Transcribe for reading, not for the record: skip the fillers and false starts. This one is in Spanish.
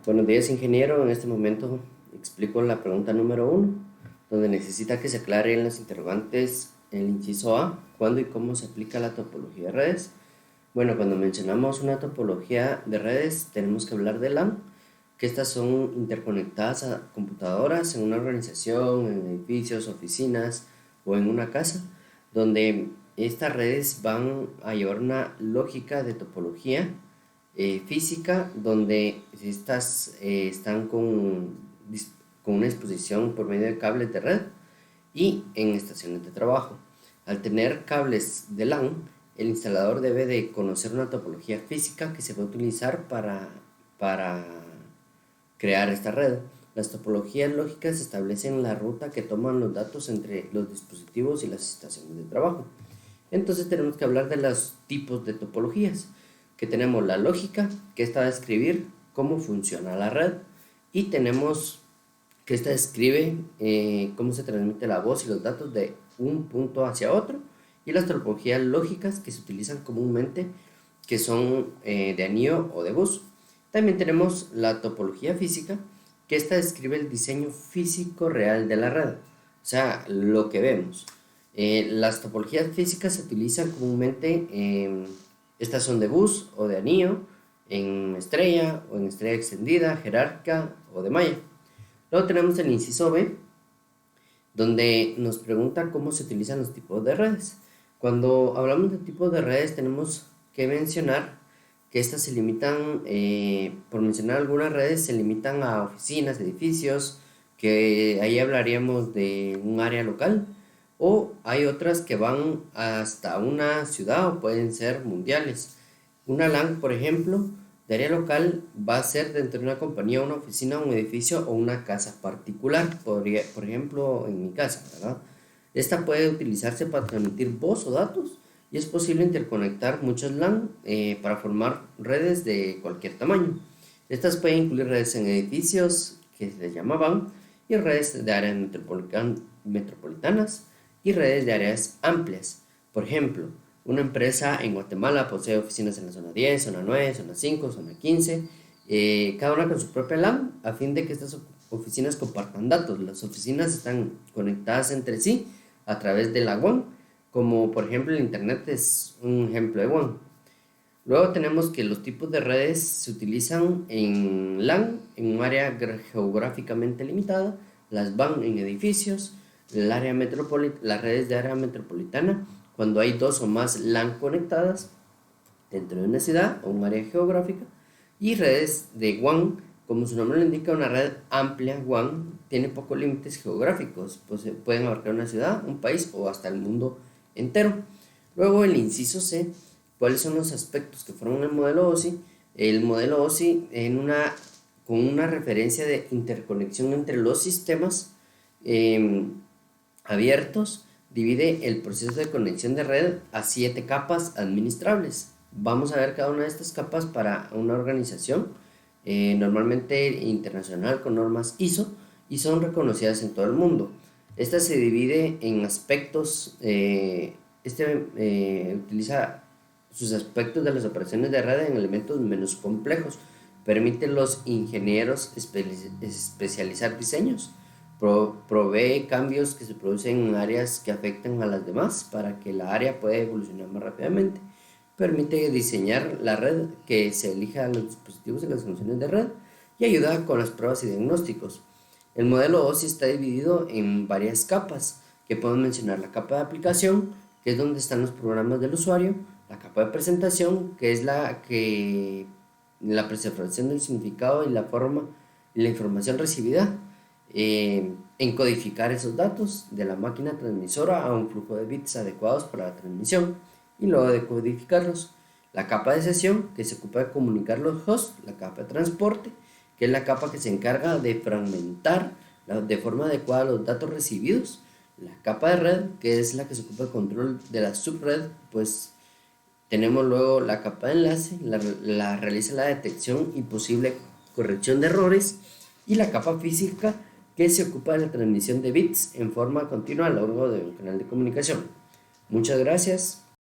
Buenos días, ingeniero. En este momento explico la pregunta número 1, donde necesita que se aclaren los interrogantes el inciso A, ¿cuándo y cómo se aplica la topología de redes? Bueno, cuando mencionamos una topología de redes, tenemos que hablar de LAN, que estas son interconectadas a computadoras en una organización, en edificios, oficinas o en una casa, donde estas redes van a llevar una lógica de topología física, donde estas están con una exposición por medio de cables de red y en estaciones de trabajo. Al tener cables de LAN, el instalador debe de conocer una topología física que se va a utilizar para crear esta red. Las topologías lógicas establecen la ruta que toman los datos entre los dispositivos y las estaciones de trabajo. Entonces tenemos que hablar de los tipos de topologías, que tenemos la lógica, que esta va a describir cómo funciona la red, y tenemos que esta describe cómo se transmite la voz y los datos de un punto hacia otro, y las topologías lógicas que se utilizan comúnmente, que son de anillo o de bus. También tenemos la topología física, que esta describe el diseño físico real de la red, o sea, lo que vemos. Las topologías físicas se utilizan comúnmente, estas son de bus o de anillo, en estrella o en estrella extendida, jerárquica o de malla. Luego tenemos el inciso B, donde nos pregunta cómo se utilizan los tipos de redes. Cuando hablamos de tipos de redes, tenemos que mencionar que estas se limitan, por mencionar algunas redes, se limitan a oficinas, edificios, que ahí hablaríamos de un área local, o hay otras que van hasta una ciudad o pueden ser mundiales. Una LAN, por ejemplo, de área local va a ser dentro de una compañía, una oficina, un edificio o una casa particular, por ejemplo en mi casa, ¿verdad? Esta puede utilizarse para transmitir voz o datos, y es posible interconectar muchas LAN para formar redes de cualquier tamaño. Estas pueden incluir redes en edificios, que se llamaban, y redes de áreas metropolitanas y redes de áreas amplias. Por ejemplo, una empresa en Guatemala posee oficinas en la zona 10, zona 9, zona 5, zona 15, cada una con su propia LAN, a fin de que estas oficinas compartan datos. Las oficinas están conectadas entre sí a través de la WAN, como por ejemplo el Internet es un ejemplo de WAN. Luego tenemos que los tipos de redes se utilizan en LAN, en un área geográficamente limitada, las WAN en edificios, las redes de área metropolitana, cuando hay dos o más LAN conectadas dentro de una ciudad o un área geográfica, y redes de WAN, como su nombre lo indica, una red amplia. WAN tiene pocos límites geográficos, pues pueden abarcar una ciudad, un país o hasta el mundo entero. Luego el inciso C, ¿cuáles son los aspectos que forman el modelo OSI? El modelo OSI con una referencia de interconexión entre los sistemas abiertos, divide el proceso de conexión de red a 7 capas administrables. Vamos a ver cada una de estas capas para una organización, normalmente internacional con normas ISO, y son reconocidas en todo el mundo. Esta se divide en aspectos, utiliza sus aspectos de las operaciones de red en elementos menos complejos, permite a los ingenieros especializar diseños, provee cambios que se producen en áreas que afectan a las demás para que la área pueda evolucionar más rápidamente, permite diseñar la red que se elija a los dispositivos y las funciones de red, y ayuda con las pruebas y diagnósticos. El modelo OSI está dividido en varias capas, que podemos mencionar la capa de aplicación, que es donde están los programas del usuario, la capa de presentación, que es la presentación del significado y la forma y la información recibida, en codificar esos datos de la máquina transmisora a un flujo de bits adecuados para la transmisión, y luego de codificarlos. La capa de sesión, que se ocupa de comunicar los hosts. La capa de transporte, que es la capa que se encarga de fragmentar de forma adecuada los datos recibidos. La capa de red, que es la que se ocupa del control de la subred. Pues tenemos luego la capa de enlace, la realiza la detección y posible corrección de errores, y la capa física, que se ocupa de la transmisión de bits en forma continua a lo largo de un canal de comunicación. Muchas gracias.